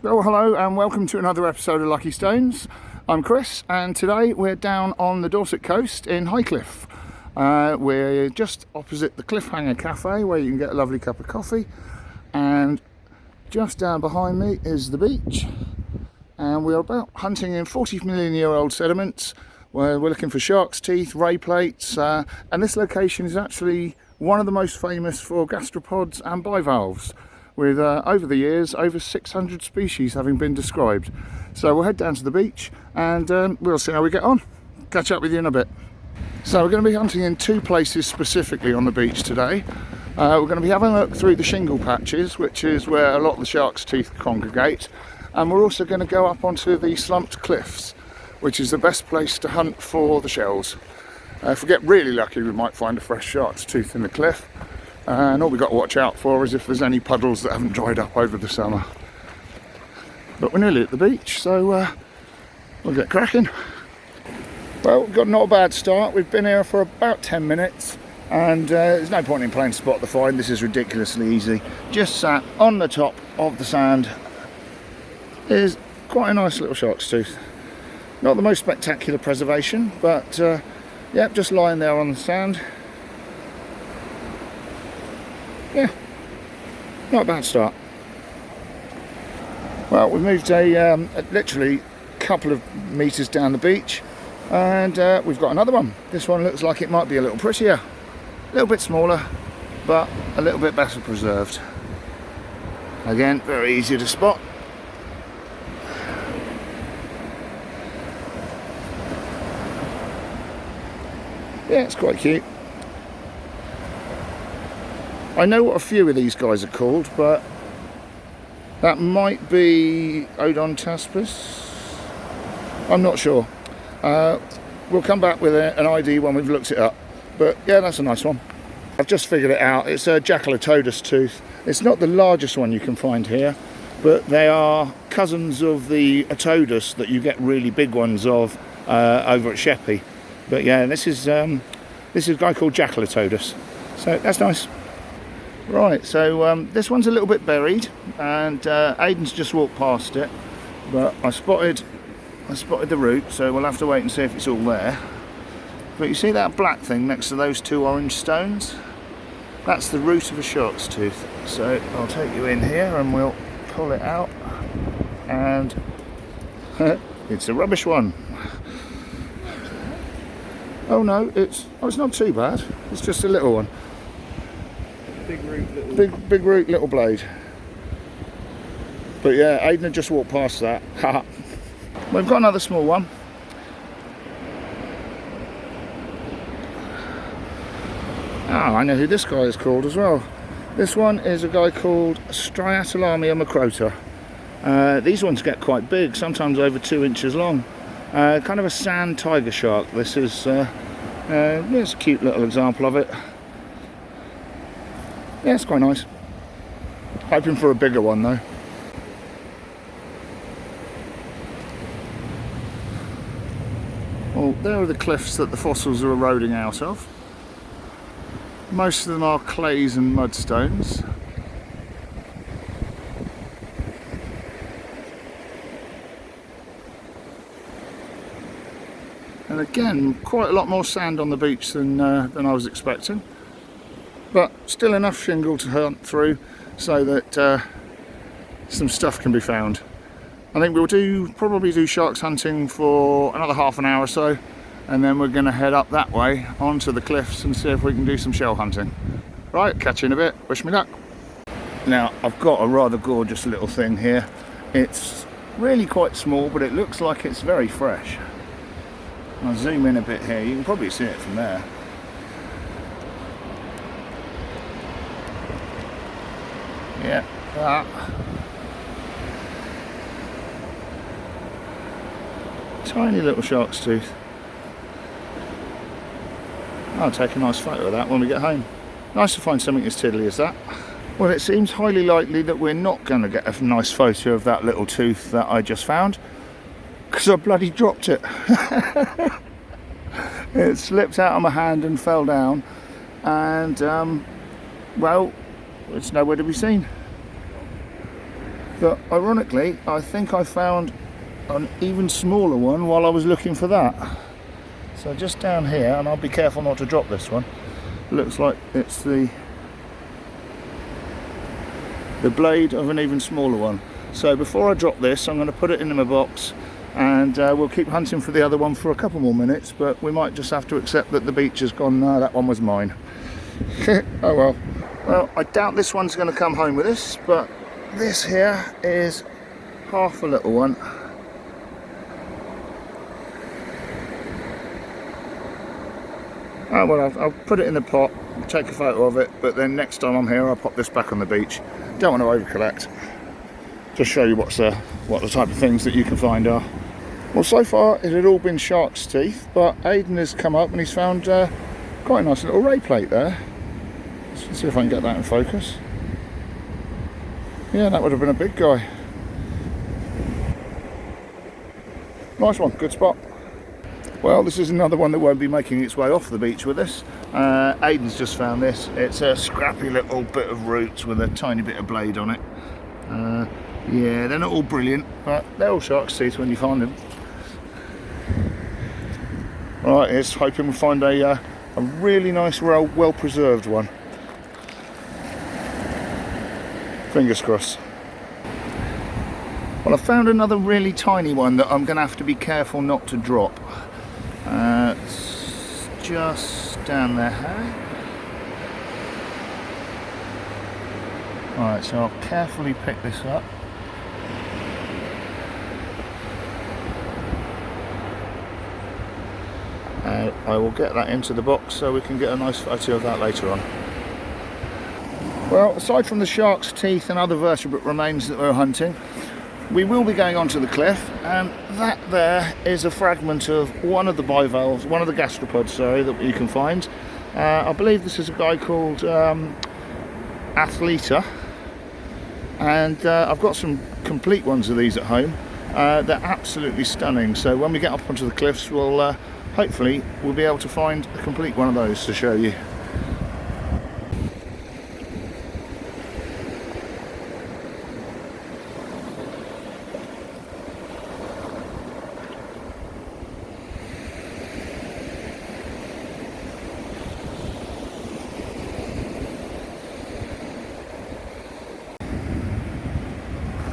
Well, hello and welcome to another episode of Lucky Stones. I'm Chris, and today we're down on the Dorset coast in Highcliffe. We're just opposite the Cliffhanger Cafe where you can get a lovely cup of coffee, and just down behind me is the beach, and we're about hunting in 40 million year old sediments where we're looking for shark's teeth, ray plates, and this location is actually one of the most famous for gastropods and bivalves, with over the years over 600 species having been described. So we'll head down to the beach and we'll see how we get on. Catch up with you in a bit. So we're going to be hunting in two places specifically on the beach today. We're going to be having a look through the shingle patches, which is where a lot of the shark's teeth congregate, and we're also going to go up onto the slumped cliffs, which is the best place to hunt for the shells. If we get really lucky, we might find a fresh shark's tooth in the cliff. And all we've got to watch out for is if there's any puddles that haven't dried up over the summer. But we're nearly at the beach, so we'll get cracking. Well, we've got not a bad start. We've been here for about 10 minutes, and there's no point in playing spot the find. This is ridiculously easy. Just sat on the top of the sand is quite a nice little shark's tooth. Not the most spectacular preservation, but yeah, just lying there on the sand. Yeah, not a bad start. Well, we've moved literally a couple of metres down the beach, and we've got another one. This one looks like it might be a little prettier, a little bit smaller, but a little bit better preserved. Again, very easy to spot. Yeah, it's quite cute. I know what a few of these guys are called, but that might be Odontaspis. I'm not sure. We'll come back with an ID when we've looked it up. But yeah, that's a nice one. I've just figured it out. It's a Jackalotodus tooth. It's not the largest one you can find here, but they are cousins of the Otodus that you get really big ones of over at Sheppey. But yeah, this is a guy called Jackalotodus. So that's nice. Right, so this one's a little bit buried, and Aidan's just walked past it, but I spotted the root, so we'll have to wait and see if it's all there. But you see that black thing next to those two orange stones? That's the root of a shark's tooth. So I'll take you in here and we'll pull it out, and it's a rubbish one. Oh no, it's not too bad. It's just a little one. Big root, little blade. But yeah, Aidan had just walked past that. We've got another small one. Oh, I know who this guy is called as well. This one is a guy called Striatolamia macrota. These ones get quite big, sometimes over 2 inches long. Kind of a sand tiger shark. This is it's a cute little example of it. Yeah, it's quite nice. Hoping for a bigger one though. Well, there are the cliffs that the fossils are eroding out of. Most of them are clays and mudstones. And again, quite a lot more sand on the beach than I was expecting. But still enough shingle to hunt through so that some stuff can be found. I think we'll probably do sharks hunting for another half an hour or so, and then we're going to head up that way onto the cliffs and see if we can do some shell hunting. Right, catch you in a bit. Wish me luck. Now, I've got a rather gorgeous little thing here. It's really quite small, but it looks like it's very fresh. I'll zoom in a bit here. You can probably see it from there. Yeah, that. Tiny little shark's tooth. I'll take a nice photo of that when we get home. Nice to find something as tiddly as that. Well, it seems highly likely that we're not going to get a nice photo of that little tooth that I just found, because I bloody dropped it. It slipped out of my hand and fell down, and well, it's nowhere to be seen. But ironically, I think I found an even smaller one while I was looking for that. So just down here, and I'll be careful not to drop this one. Looks like it's the blade of an even smaller one. So before I drop this, I'm going to put it in my box, and we'll keep hunting for the other one for a couple more minutes, but we might just have to accept that the beach has gone, no, that one was mine. Oh well. Well, I doubt this one's going to come home with us, but this here is half a little one. Oh well, I'll put it in the pot, take a photo of it, but then next time I'm here I'll pop this back on the beach. Don't want to over collect. Just show you what the type of things that you can find are. Well, so far it had all been shark's teeth, but Aidan has come up and he's found quite a nice little ray plate there. Let's see if I can get that in focus. Yeah, that would have been a big guy. Nice one, good spot. Well, this is another one that won't be making its way off the beach with us. Aidan's just found this. It's a scrappy little bit of roots with a tiny bit of blade on it. Yeah, they're not all brilliant, but they're all shark's teeth when you find them. Alright, here's hoping we find a really nice, well preserved one. Fingers crossed. Well, I found another really tiny one that I'm going to have to be careful not to drop. It's just down there. Alright, so I'll carefully pick this up. I will get that into the box so we can get a nice photo of that later on. Well, aside from the shark's teeth and other vertebrate remains that we're hunting, we will be going onto the cliff, and that there is a fragment of one of the bivalves, one of the gastropods, sorry, that you can find. I believe this is a guy called Athleta, and I've got some complete ones of these at home. They're absolutely stunning, so when we get up onto the cliffs, we'll hopefully we'll be able to find a complete one of those to show you.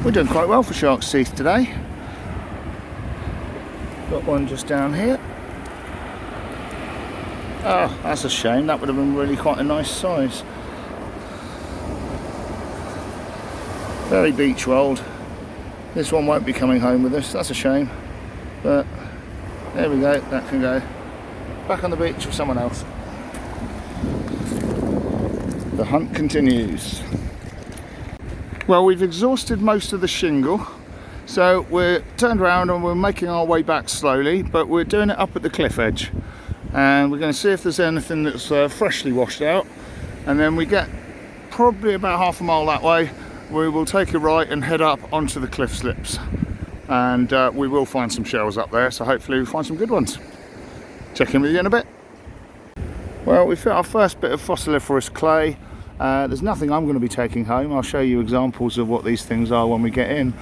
We're doing quite well for shark's teeth today. Got one just down here. Oh, that's a shame. That would have been really quite a nice size. Very beach rolled. This one won't be coming home with us. That's a shame. But there we go. That can go back on the beach with someone else. The hunt continues. Well, we've exhausted most of the shingle, so we're turned around and we're making our way back slowly, but we're doing it up at the cliff edge, and we're going to see if there's anything that's freshly washed out, and then we get probably about half a mile that way. We will take a right and head up onto the cliff slips, and we will find some shells up there, so hopefully we'll find some good ones. Check in with you in a bit. Well, we've hit our first bit of fossiliferous clay. There's nothing I'm going to be taking home. I'll show you examples of what these things are when we get in,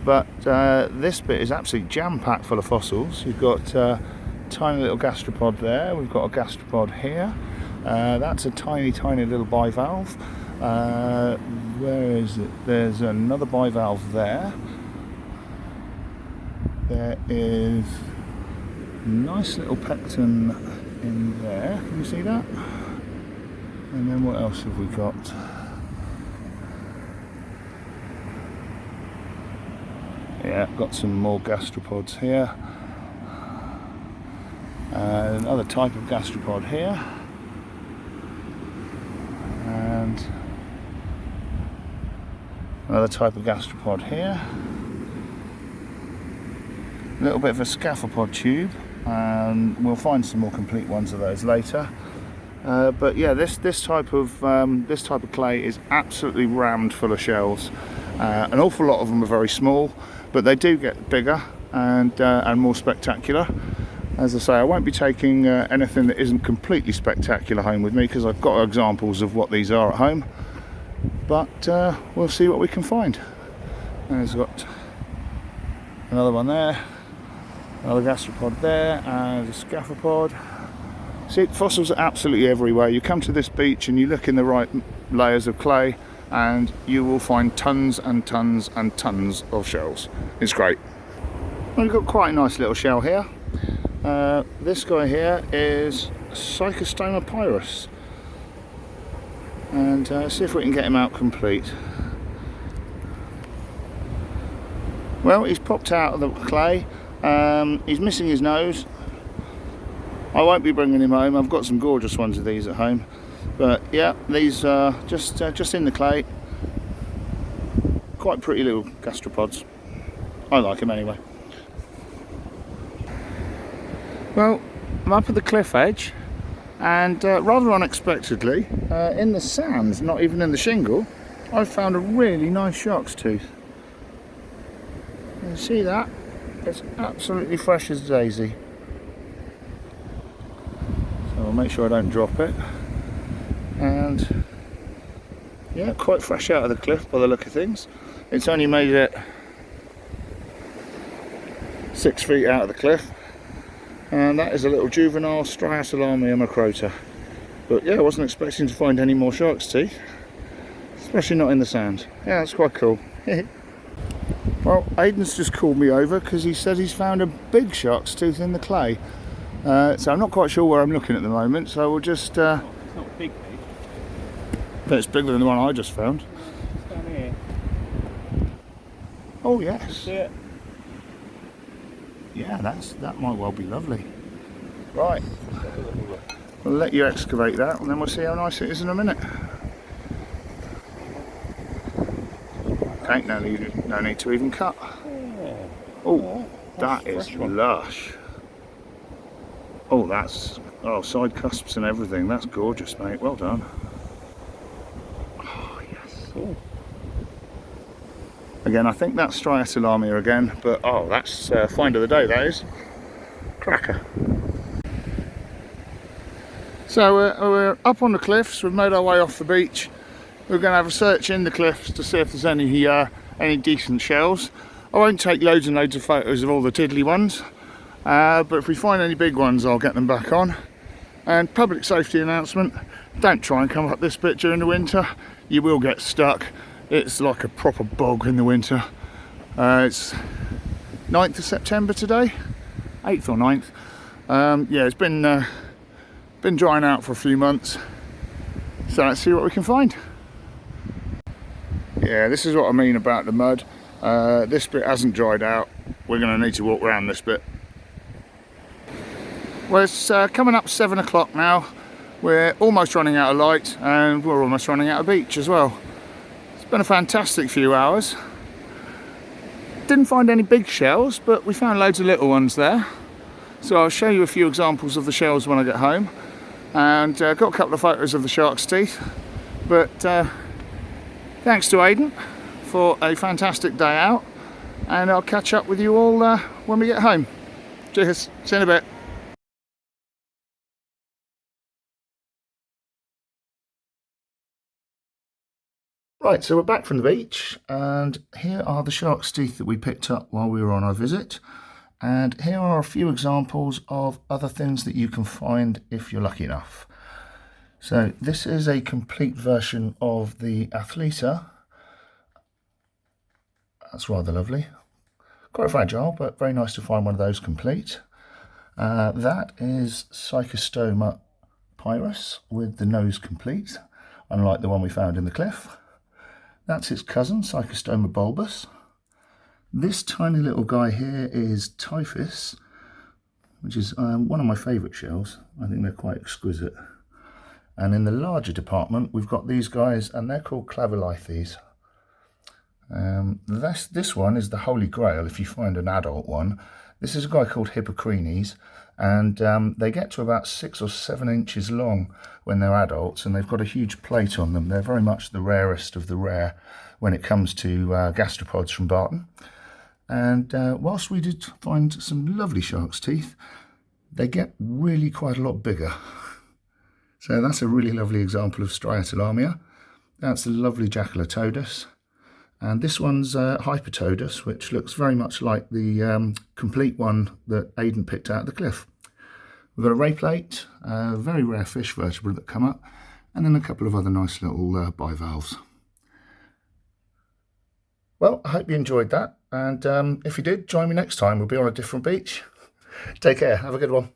but this bit is absolutely jam-packed full of fossils. You've got a tiny little gastropod there, we've got a gastropod here, that's a tiny little bivalve. Where is it? There's another bivalve there. There is a nice little pecten in there, can you see that? And then what else have we got? Yeah, got some more gastropods here. Another type of gastropod here. And another type of gastropod here. A little bit of a scaphoid tube, and we'll find some more complete ones of those later. But yeah, this type of clay is absolutely rammed full of shells. An awful lot of them are very small, but they do get bigger and more spectacular. As I say, I won't be taking anything that isn't completely spectacular home with me, because I've got examples of what these are at home. But we'll see what we can find. And it's got another one there, another gastropod there, and a scaphoid. See, fossils are absolutely everywhere. You come to this beach and you look in the right layers of clay and you will find tons and tons and tons of shells. It's great. Well, we've got quite a nice little shell here. This guy here is Cyclostoma pyrus. And see if we can get him out complete. Well, he's popped out of the clay. He's missing his nose. I won't be bringing him home. I've got some gorgeous ones of these at home, but yeah, these are just in the clay. Quite pretty little gastropods. I like them anyway. Well, I'm up at the cliff edge, and rather unexpectedly, in the sand, not even in the shingle, I found a really nice shark's tooth. You see that? It's absolutely fresh as a daisy. So I'll make sure I don't drop it. And yeah, quite fresh out of the cliff by the look of things. It's only made it 6 feet out of the cliff. And that is a little juvenile Striatalami macrota. But yeah, I wasn't expecting to find any more shark's teeth, especially not in the sand. Yeah, that's quite cool. Well, Aidan's just called me over because he said he's found a big shark's tooth in the clay. So I'm not quite sure where I'm looking at the moment, so we'll just... It's not big, but it's bigger than the one I just found. It's down here. Oh yes. See it? Yeah, that might well be lovely. Right, we'll let you excavate that and then we'll see how nice it is in a minute. Okay, no need to even cut. Oh, that is lush. Oh, side cusps and everything. That's gorgeous, mate. Well done. Oh, yes. Cool. Again, I think that's Striatalami again, but oh, that's find of the day, that is. Cracker. So we're up on the cliffs. We've made our way off the beach. We're going to have a search in the cliffs to see if there's any decent shells. I won't take loads and loads of photos of all the tiddly ones. But if we find any big ones, I'll get them back on. And public safety announcement, don't try and come up this bit during the winter. You will get stuck. It's like a proper bog in the winter. It's 9th of September today, 8th or 9th. Yeah, it's been drying out for a few months. So let's see what we can find. Yeah, this is what I mean about the mud. This bit hasn't dried out. We're going to need to walk around this bit. Well, it's coming up 7 o'clock now. We're almost running out of light and we're almost running out of beach as well. It's been a fantastic few hours. Didn't find any big shells, but we found loads of little ones there. So I'll show you a few examples of the shells when I get home. And got a couple of photos of the shark's teeth. But thanks to Aidan for a fantastic day out. And I'll catch up with you all when we get home. Cheers, see you in a bit. Right, so we're back from the beach, and here are the shark's teeth that we picked up while we were on our visit. And here are a few examples of other things that you can find if you're lucky enough. So this is a complete version of the Athleta. That's rather lovely. Quite fragile, but very nice to find one of those complete. That is Cyclostoma pyrus with the nose complete, unlike the one we found in the cliff. That's its cousin, Cyclostoma bulbus. This tiny little guy here is Typhus, which is one of my favourite shells. I think they're quite exquisite. And in the larger department, we've got these guys, and they're called Clavolithes. This one is the Holy Grail if you find an adult one. This is a guy called Hippocrenes, and they get to about 6 or 7 inches long when they're adults, and they've got a huge plate on them. They're very much the rarest of the rare when it comes to gastropods from Barton. And whilst we did find some lovely shark's teeth, they get really quite a lot bigger. So that's a really lovely example of Striatalami. That's the lovely Jackalotodus. And this one's Hypertodus, which looks very much like the complete one that Aidan picked out of the cliff. We've got a ray plate, very rare fish vertebrate that come up, and then a couple of other nice little bivalves. Well, I hope you enjoyed that, and if you did, join me next time. We'll be on a different beach. Take care, have a good one.